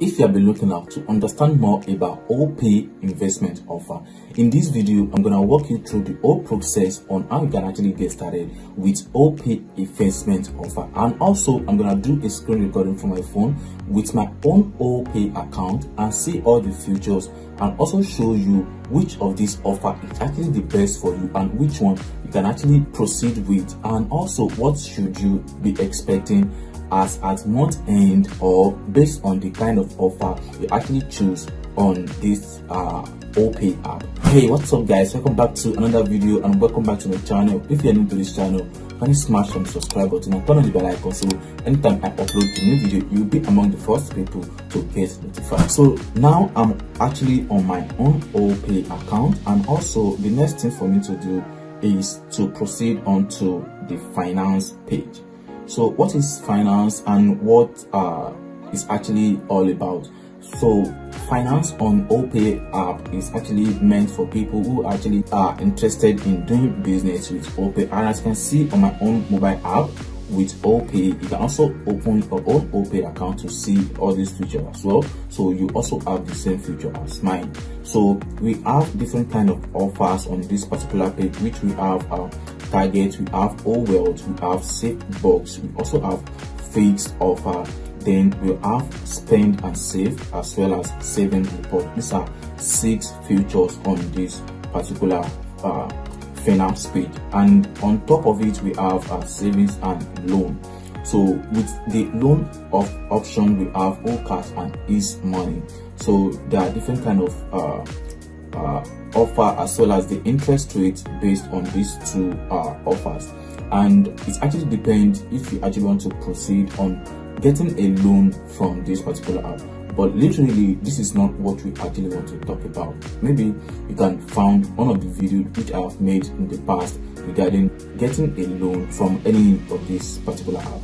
If you have been looking up to understand more about Opay investment offer, in this video I'm going to walk you through the whole process on how you can actually get started with Opay investment offer. And also I'm going to do a screen recording from my phone with my own Opay account and see all the features, and also show you which of these offer is actually the best for you and which one you can actually proceed with, and also what should you be expecting as at month end or based on the kind of offer you actually choose on this Opay app. Hey, what's up guys, welcome back to another video and welcome back to my channel. If you're new to this channel, can you smash on the subscribe button and turn on the bell icon so anytime I upload a new video you'll be among the first people to get notified. So now I'm actually on my own Opay account, and also the next thing for me to do is to proceed onto the finance page. So what is finance and what is actually all about? So finance on Opay app is actually meant for people who actually are interested in doing business with Opay. And as you can see on my own mobile app with Opay, you can also open your own Opay account to see all these features as well. So you also have the same feature as mine. So we have different kind of offers on this particular page, which we have target, we have Owealth, we have safe box, we also have fixed offer, then we have spend and save, as well as saving report. These are 6 features on this particular finance page, and on top of it we have savings and loan. So with the loan option we have cash and easy money. So there are different kind of offer as well as the interest rate based on these two offers, and it actually depends if you actually want to proceed on getting a loan from this particular app. But literally this is not what we actually want to talk about. Maybe you can find one of the videos which I have made in the past regarding getting a loan from any of this particular app.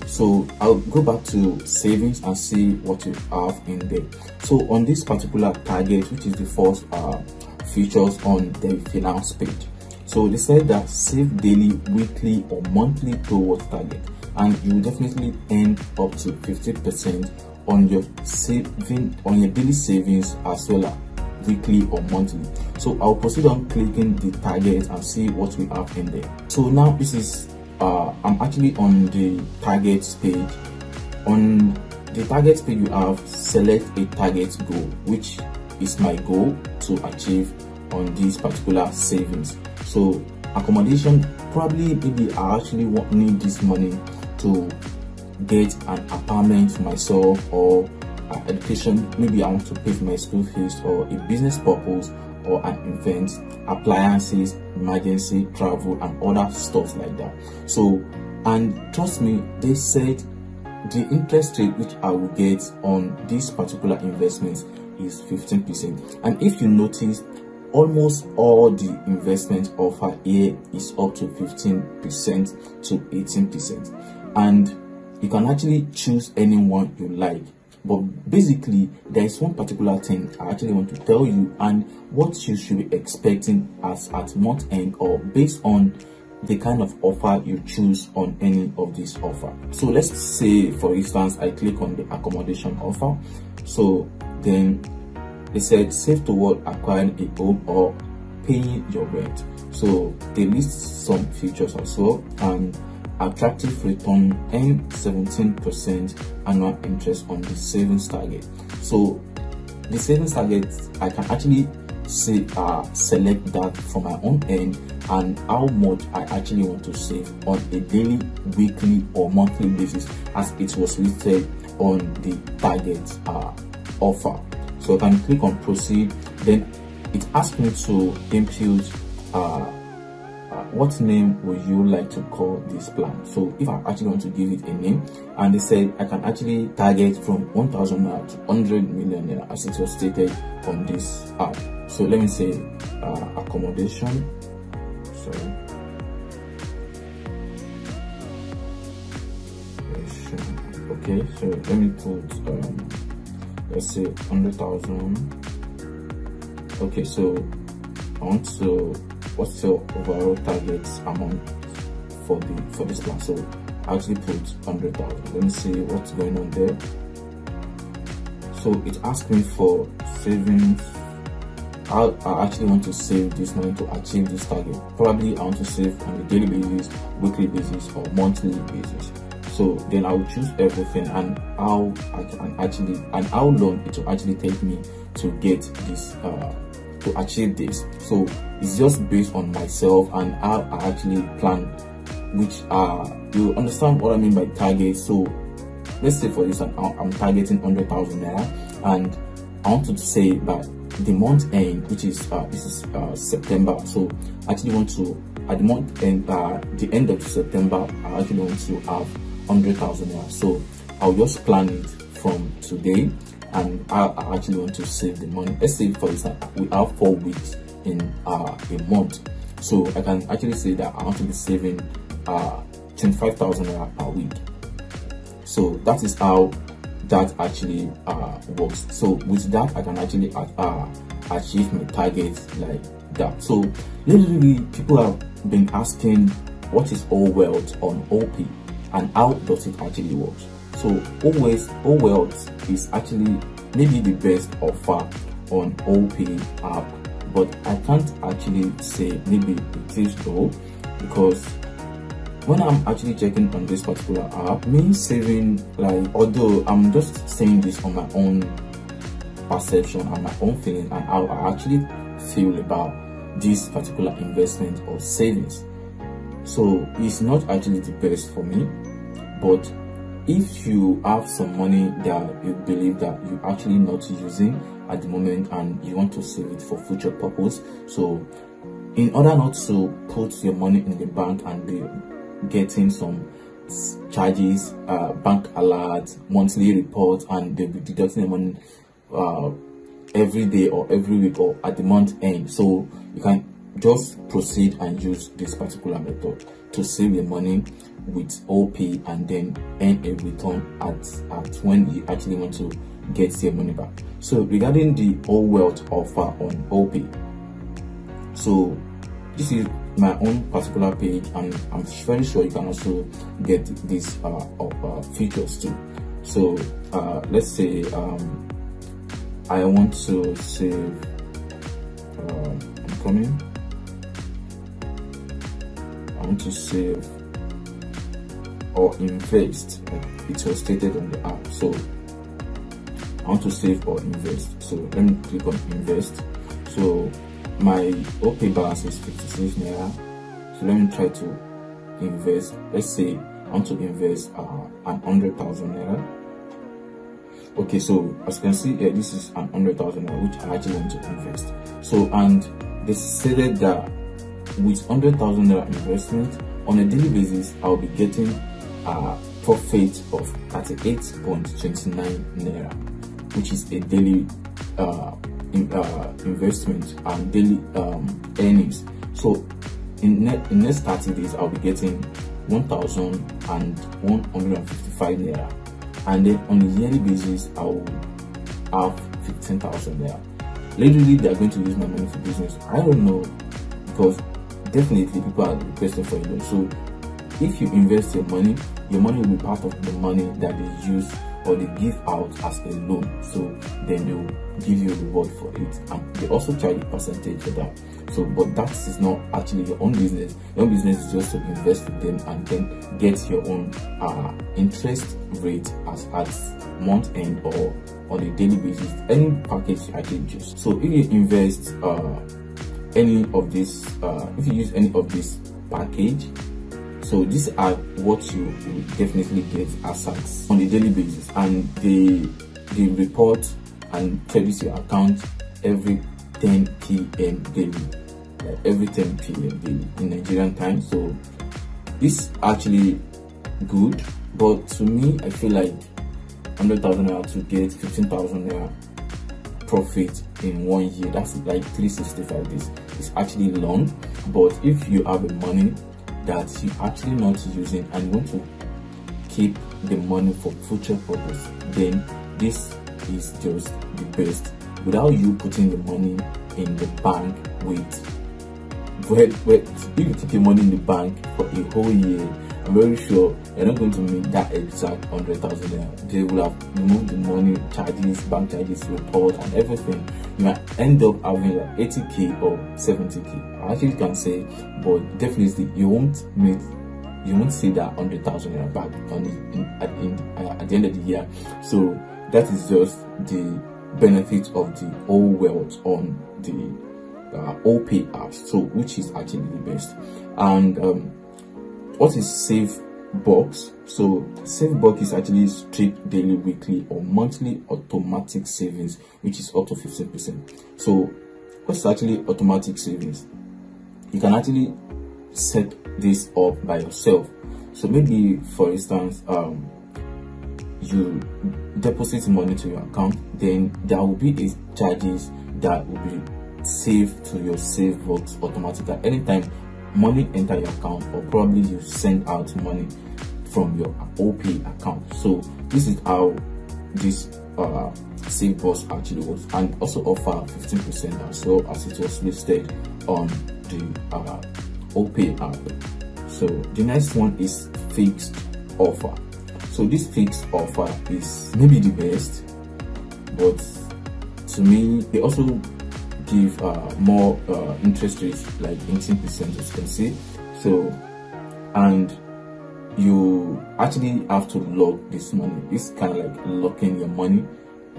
So I'll go back to savings and see what you have in there. So on this particular target, which is the first features on the finance page, so they said that save daily, weekly or monthly towards target, and you will definitely earn up to 50% on your daily savings as well as weekly or monthly. So I'll proceed on clicking the target and see what we have in there. So now this is I'm actually on the targets page. On the targets page you have select a target goal, which is my goal to achieve on this particular savings. So accommodation, probably maybe I actually need this money to get an apartment for myself, or education, maybe I want to pay for my school fees, or a business purpose, or an event, appliances, emergency, travel and other stuff like that. So, and trust me, they said the interest rate which I will get on this particular investment is 15%. And if you notice, almost all the investment offer here is up to 15% to 18%, and you can actually choose anyone you like. But basically there is one particular thing I actually want to tell you, and what you should be expecting as at month end, or based on the kind of offer you choose on any of these offer. So let's say for instance I click on the accommodation offer. So then they said save toward acquiring a home or paying your rent. So they list some features as well, and attractive return and 17% annual interest on the savings target. So the savings target, I can actually say select that from my own end, and how much I actually want to save on a daily, weekly or monthly basis as it was listed on the target offer. So I can click on proceed, then it asks me to input what name would you like to call this plan. So if I actually want to give it a name, and they said I can actually target from 1,000 naira to 100 million naira as it was stated on this app. So let me say accommodation. Okay, so let me put let's say 100,000. Okay, so I want to, what's the overall target amount for this plan? So I actually put 100,000. Let me see what's going on there. So it asks me for savings. I actually want to save this money to achieve this target. Probably I want to save on a daily basis, weekly basis, or monthly basis. So then I will choose everything and how I can actually, and how long it will actually take me to get this, to achieve this. So it's just based on myself and how I actually plan, which you understand what I mean by target. So let's say for instance I'm targeting 100,000 naira, and I want to say by the month end, which is this is September. So I actually want to, at the month end, the end of September, I actually want to have 100,000 naira. So I'll just plan it from today, and I actually want to save the money. Let's say for instance we have 4 weeks in a month, so I can actually say that I want to be saving 25,000 naira per week. So that is how that actually works. So with that I can actually achieve my targets like that. So literally people have been asking what is Owealth on Opay and how does it actually work. So Owealth is actually maybe the best offer on Opay app, but I can't actually say maybe it is though, because when I'm actually checking on this particular app, me saving, like, although I'm just saying this on my own perception and my own feeling and how I actually feel about this particular investment or savings. So it's not actually the best for me, but if you have some money that you believe that you actually not using at the moment and you want to save it for future purpose, so in order not to put your money in the bank and be getting some charges, bank alerts, monthly reports, and they'll be deducting the money every day or every week or at the month end. So you can just proceed and use this particular method to save your money with Opay and then earn a return at when you actually want to get your money back. So regarding the Owealth offer on Opay, so this is my own particular page, and I'm very sure you can also get these features too. So let's say I want to save, I want to save or invest, like it was stated on the app. So I want to save or invest. So let me click on invest. So my Opay balance is 56 naira. So let me try to invest. Let's say I want to invest 100,000 naira. Okay, so as you can see here, this is 100,000 naira which I actually want to invest. So, and they stated that with 100,000 naira investment on a daily basis, I'll be getting a profit of 38.29 naira, which is a daily investment and daily earnings. So in next 30 days I'll be getting 1,155 naira, and then on a yearly basis I will have 15,000 naira. Literally they are going to use my money for business. I don't know, because definitely people are requesting for a loan. So if you invest your money will be part of the money that they use or they give out as a loan. So then they will give you a reward for it, and they also charge a percentage for that. So but that is not actually your own business. Your own business is just to invest with them and then get your own interest rate as at month end or on a daily basis, any package you actually choose. So if you invest any of this, if you use any of this package, so these are what you will definitely get assets on a daily basis, and they report and credit your account every 10 p.m. daily, every 10 p.m. daily in Nigerian time. So this actually good, but to me I feel like 100,000 naira to get 15,000 naira profit in 1 year, that's like 365 days. It's actually long, but if you have the money that you actually not using and you want to keep the money for future purpose, then this is just the best, without you putting the money in the bank with if you keep your money in the bank for a whole year I'm very sure you're not going to meet that exact 100,000 naira. They will have removed the money, charges, bank charges, report, and everything. You might end up having like 80k or 70k. I actually can say, but definitely you won't see that 100,000 naira back at the end of the year. So that is just the benefit of the Owealth on the Opay apps, so which is actually the best. And what is Save Box? So Save Box is actually strict daily, weekly, or monthly automatic savings, which is up to 15%. So what's actually automatic savings? You can actually set this up by yourself. So maybe, for instance, you deposit money to your account, then there will be a charges that will be saved to your Save Box automatically. Anytime money enter your account, or probably you send out money from your Opay account. So this is how this Save Box actually works, and also offer 15% as well, as it was listed on the Opay app. So the next one is fixed offer. So this fixed offer is maybe the best, but to me they also give more interest rates, like 18%, as you can see. So, and you actually have to lock this money. It's kind of like locking your money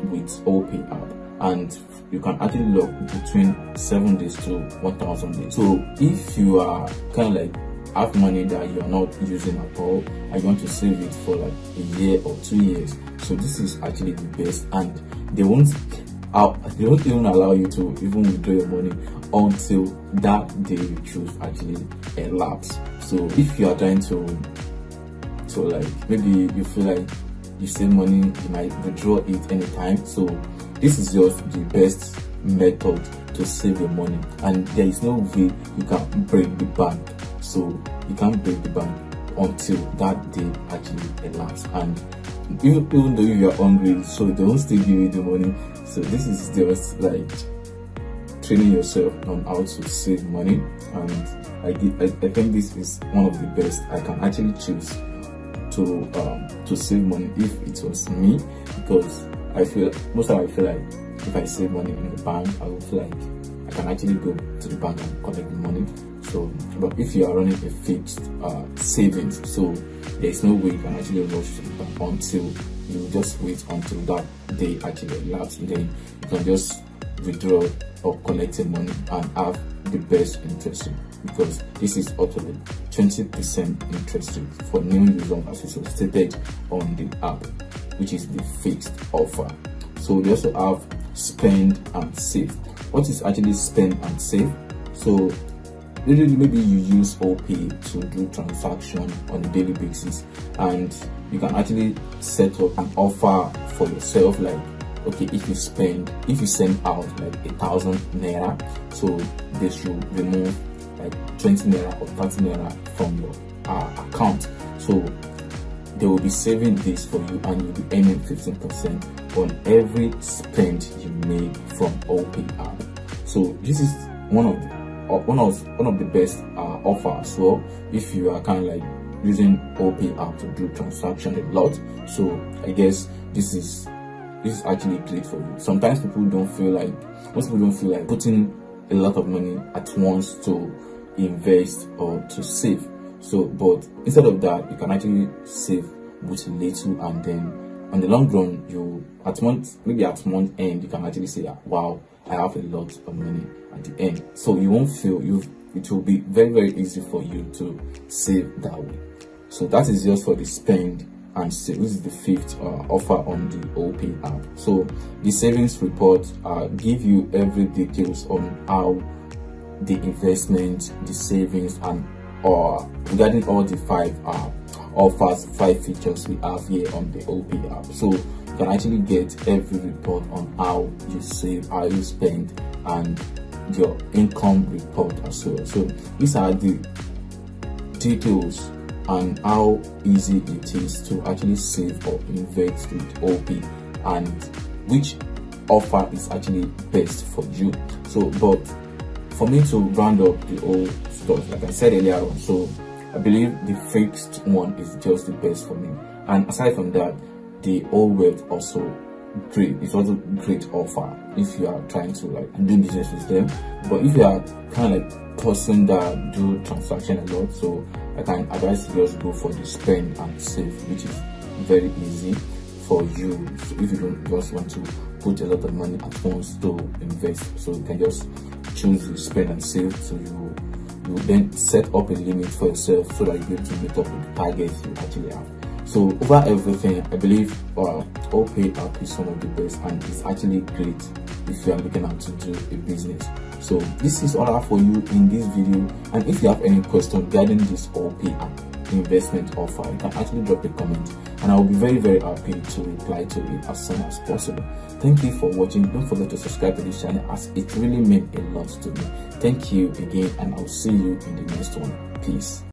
with Opay app, and you can actually lock between 7 days to 1,000 days. So if you are kind of like have money that you are not using at all and you want to save it for like a year or 2 years, so this is actually the best. And they won't even allow you to even withdraw your money until that day you choose actually elapse. So if you are trying to like, maybe you feel like you save money, you might withdraw it anytime. So this is just the best method to save your money, and there is no way you can break the bank. So you can't break the bank until that day actually elapses. And even though you are hungry, so they won't still give you the money. So this is just like training yourself on how to save money, and I think this is one of the best I can actually choose to save money if it was me, because I feel like if I save money in the bank, I will feel like I can actually go to the bank and collect the money. So, but if you are running a fixed savings, so there is no way you can actually rush to the bank until you just wait until that day actually elapses. Then you can just withdraw or collect your money and have the best interest rate, because this is up to 20% interest rate for new users, as it was stated on the app, which is the fixed offer. So we also have spend and save. What is actually spend and save? So maybe you use Opay to do transaction on a daily basis, and you can actually set up an offer for yourself, like, okay, if you send out like 1,000 naira, so they should remove like 20 naira or 30 naira from your account. So they will be saving this for you, and you'll be earning 15% on every spend you made from Opay app. So this is one of the best offer as well, if you are kind of like using Opay app to do transaction a lot. So I guess this is actually great for you. Sometimes most people don't feel like putting a lot of money at once to invest or to save. So, but instead of that, you can actually save with little, and then on the long run, at month end, you can actually say, wow, I have a lot of money at the end. So you won't feel it will be very, very easy for you to save that way. So that is just for the spend and save. This is the fifth offer on the Opay app. So the savings report give you every details on how the investment, the savings, and regarding all the five features we have here on the Opay app. So you can actually get every report on how you save, how you spend, and your income report as well. So these are the details and how easy it is to actually save or invest with Opay, and which offer is actually best for you. So, but for me to round up the whole stuff, like I said earlier on, so I believe the fixed one is just the best for me. And aside from that, the Owealth also great. It's also great offer if you are trying to like do business with them. But if you are kind of like person that do transaction a lot, so I can advise you just go for the spend and save, which is very easy for you. So if you don't just want to put a lot of money at once to invest, so you can just choose the spend and save. So you then set up a limit for yourself so that you're able to meet up with the targets you actually have. So over everything, I believe Opay app is one of the best, and it's actually great if you are looking out to do a business. So this is all I have for you in this video, and if you have any question regarding this Opay app investment offer, you can actually drop a comment and I will be very happy to reply to it as soon as possible. Thank you for watching. Don't forget to subscribe to this channel, as it really means a lot to me. Thank you again, and I'll see you in the next one. Peace.